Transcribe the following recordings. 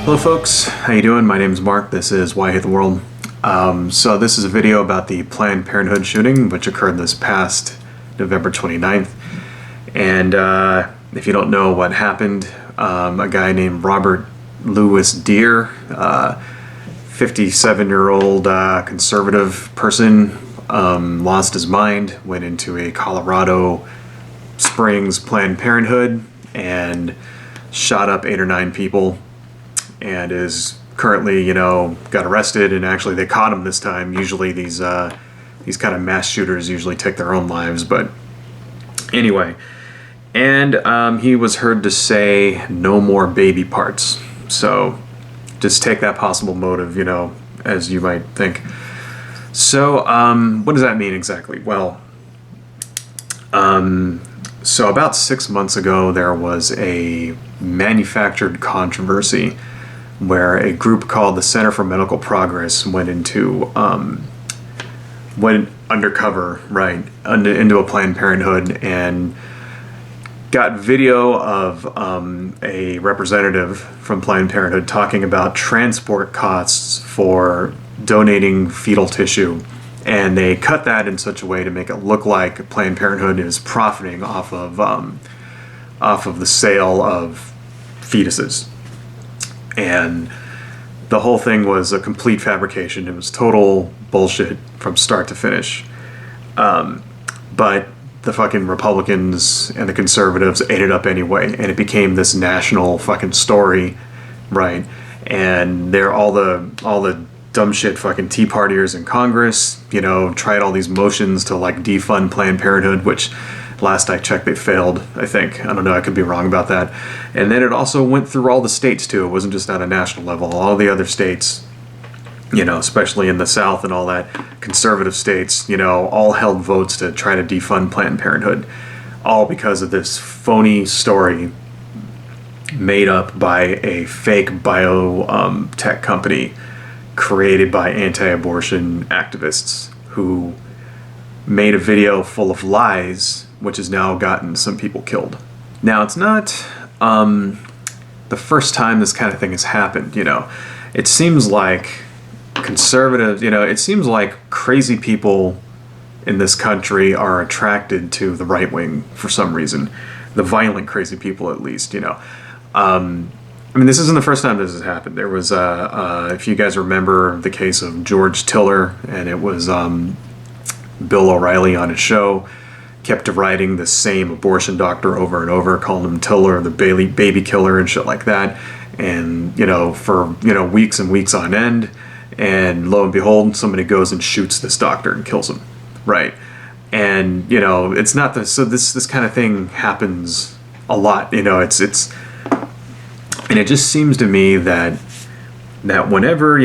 Hello folks, how you doing? My name is Mark. This is Why I Hate the World. So this is a video about the Planned Parenthood shooting, which occurred this past November 29th. And if you don't know what happened, a guy named Robert Louis Deere, 57-year-old conservative person, lost his mind, went into a Colorado Springs Planned Parenthood and shot up 8 or 9 people, and is currently, got arrested, and actually they caught him this time. Usually these kind of mass shooters usually take their own lives, but anyway. And he was heard to say no more baby parts. So just take that possible motive, as you might think. So what does that mean exactly? Well, so about 6 months ago, there was a manufactured controversy where a group called the Center for Medical Progress went undercover, right, into a Planned Parenthood and got video of a representative from Planned Parenthood talking about transport costs for donating fetal tissue. And they cut that in such a way to make it look like Planned Parenthood is profiting off of the sale of fetuses. And the whole thing was a complete fabrication. It was total bullshit from start to finish. But the fucking Republicans and the conservatives ate it up anyway, and it became this national fucking story, right? And they're all the dumb shit fucking Tea Partiers in Congress, tried all these motions to like defund Planned Parenthood, which last I checked they failed, I think. I don't know, I could be wrong about that. And then it also went through all the states too. It wasn't just at a national level. All the other states, especially in the South and all that, conservative states, all held votes to try to defund Planned Parenthood, all because of this phony story made up by a fake biotech company created by anti-abortion activists who made a video full of lies, which has now gotten some people killed. Now, it's not the first time this kind of thing has happened. It seems like conservatives, it seems like crazy people in this country are attracted to the right wing for some reason. The violent crazy people, at least, this isn't the first time this has happened. There was, if you guys remember the case of George Tiller, and it was Bill O'Reilly on his show kept deriding the same abortion doctor over and over, calling him Tiller, the baby killer and shit like that. And, for, weeks and weeks on end. And lo and behold, somebody goes and shoots this doctor and kills him. Right. And, it's not so this kind of thing happens a lot. And it just seems to me that whenever,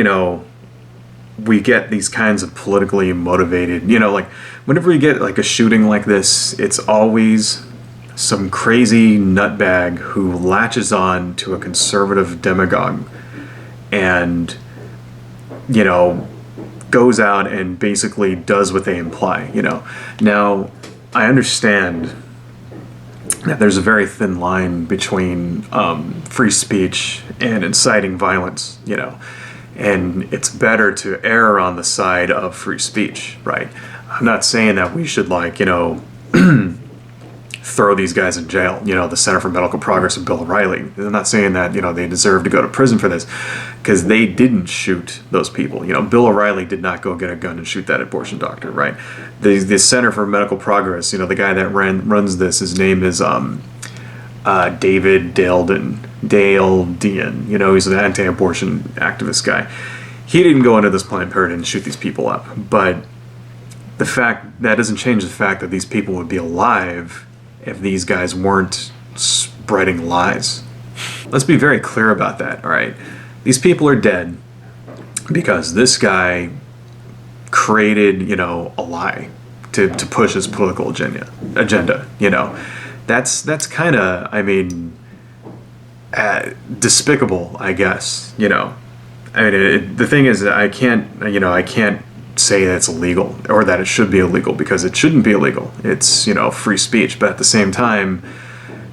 we get these kinds of politically motivated, like whenever we get like a shooting like this, it's always some crazy nutbag who latches on to a conservative demagogue and, goes out and basically does what they imply, Now, I understand that there's a very thin line between free speech and inciting violence, and it's better to err on the side of free speech, right? I'm not saying that we should throw these guys in jail, the Center for Medical Progress and Bill O'Reilly. I'm not saying that, they deserve to go to prison for this, because they didn't shoot those people. Bill O'Reilly did not go get a gun and shoot that abortion doctor, right? The Center for Medical Progress, the guy that runs this, his name is David Dale Dean. He's an anti-abortion activist guy. He didn't go into this Planned Parenthood and shoot these people up, but that doesn't change the fact that these people would be alive if these guys weren't spreading lies. Let's be very clear about that, all right? These people are dead because this guy created, a lie to push his political agenda. That's kind of, despicable, I guess. The thing is, I can't say that it's illegal or that it should be illegal, because it shouldn't be illegal. It's, free speech, but at the same time,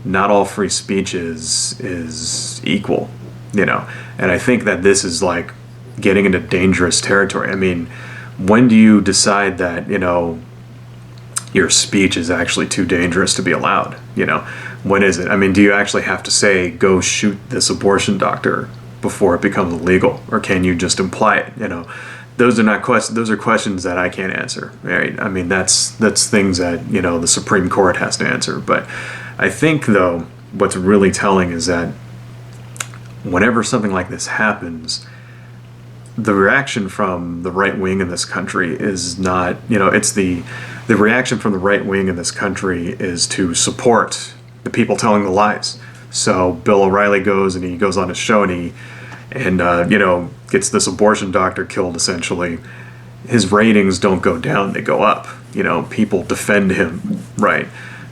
not all free speech is equal. you know. And I think that this is like getting into dangerous territory. I mean, when do you decide that, you know, your speech is actually too dangerous to be allowed? You know, when is it? I mean, do you actually have to say, go shoot this abortion doctor before it becomes illegal? Or can you just imply it? You know, those are not questions. Those are questions that I can't answer, right? I mean, that's things that, you know, the Supreme Court has to answer. But I think, though, what's really telling is that whenever something like this happens, the reaction from the right wing in this country is not, you know, it's the reaction from the right wing in this country is to support the people telling the lies. So Bill O'Reilly goes on his show and you know, gets this abortion doctor killed essentially. His ratings don't go down, they go up. You know, people defend him, right?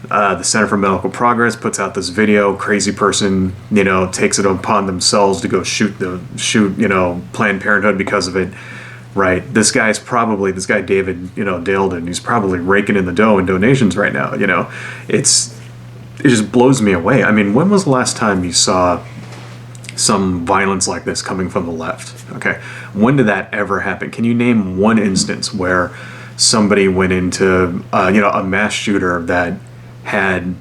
The Center for Medical Progress puts out this video. Crazy person, you know, takes it upon themselves to go shoot, you know, Planned Parenthood because of it, right? This guy David, you know, Daleton, he's probably raking in the dough in donations right now. You know, it just blows me away. I mean, when was the last time you saw some violence like this coming from the left? Okay, when did that ever happen? Can you name one instance where somebody went into, you know, a mass shooter that had,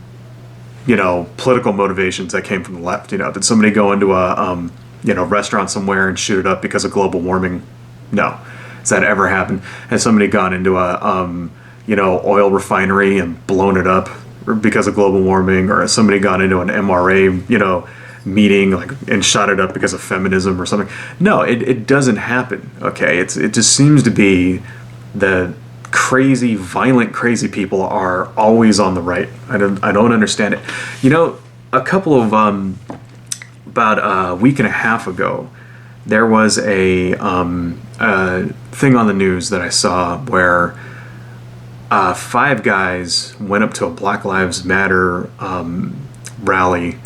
you know, political motivations that came from the left? You know, did somebody go into a, you know, restaurant somewhere and shoot it up because of global warming? No. Has that ever happened? Has somebody gone into a, you know, oil refinery and blown it up because of global warming? Or has somebody gone into an MRA, you know, meeting and shot it up because of feminism or something? No, it doesn't happen. Okay, it just seems to be the crazy, violent, crazy people are always on the right. I don't understand it. You know, a couple of about a week and a half ago, there was a thing on the news that I saw where 5 guys went up to a Black Lives Matter rally,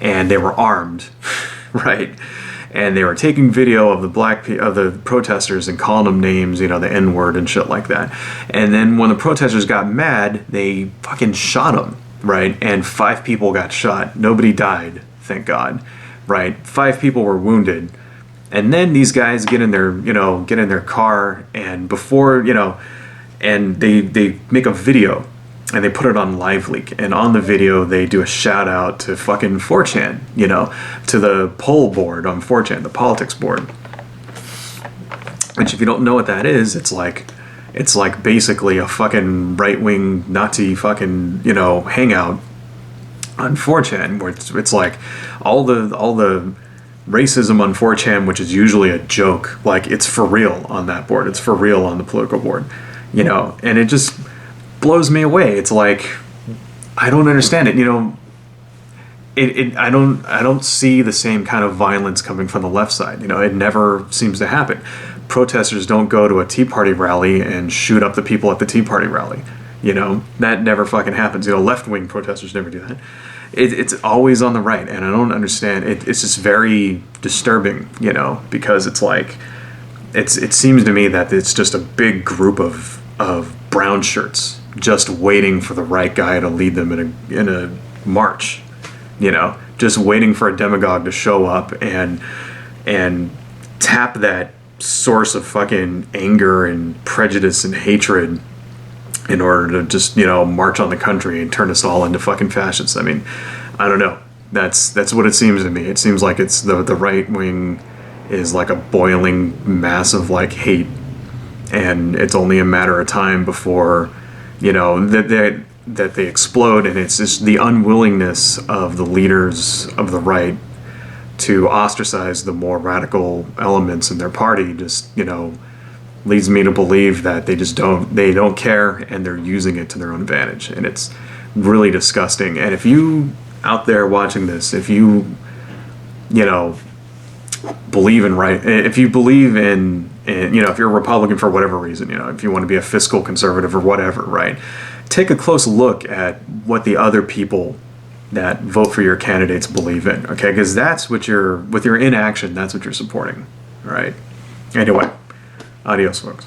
and they were armed, right? And they were taking video of the protesters and calling them names, you know, the N-word and shit like that. And then when the protesters got mad, they fucking shot them, right? And 5 people got shot. Nobody died, thank God, right? 5 people were wounded. And then these guys get in their car, and before, you know, and they make a video and they put it on LiveLeak, and on the video they do a shout out to fucking 4chan, you know, to the poll board on 4chan, the politics board. Which, if you don't know what that is, it's like basically a fucking right-wing Nazi fucking, you know, hangout on 4chan, where it's like all the racism on 4chan, which is usually a joke, like it's for real on that board. It's for real on the political board, you know, and it just blows me away. It's like, I don't understand it. You know, I don't see the same kind of violence coming from the left side. You know, it never seems to happen. Protesters don't go to a Tea Party rally and shoot up the people at the Tea Party rally. You know, that never fucking happens. You know, left-wing protesters never do that. It's always on the right, and I don't understand. It's just very disturbing, you know, because it's like, it seems to me that it's just a big group of brown shirts just waiting for the right guy to lead them in a march, you know, just waiting for a demagogue to show up and tap that source of fucking anger and prejudice and hatred in order to just, you know, march on the country and turn us all into fucking fascists. I mean, I don't know. That's what it seems to me. It seems like it's the right wing is like a boiling mass of like hate, and it's only a matter of time before, you know, that they explode. And it's just the unwillingness of the leaders of the right to ostracize the more radical elements in their party just, you know, leads me to believe that they don't care, and they're using it to their own advantage. And it's really disgusting. And if you out there watching this, if you know, believe in if you believe in, you know, if you're a Republican for whatever reason, you know, if you want to be a fiscal conservative or whatever, right, take a close look at what the other people that vote for your candidates believe in, okay? Because that's what with your inaction, that's what you're supporting, all right? Anyway, adios, folks.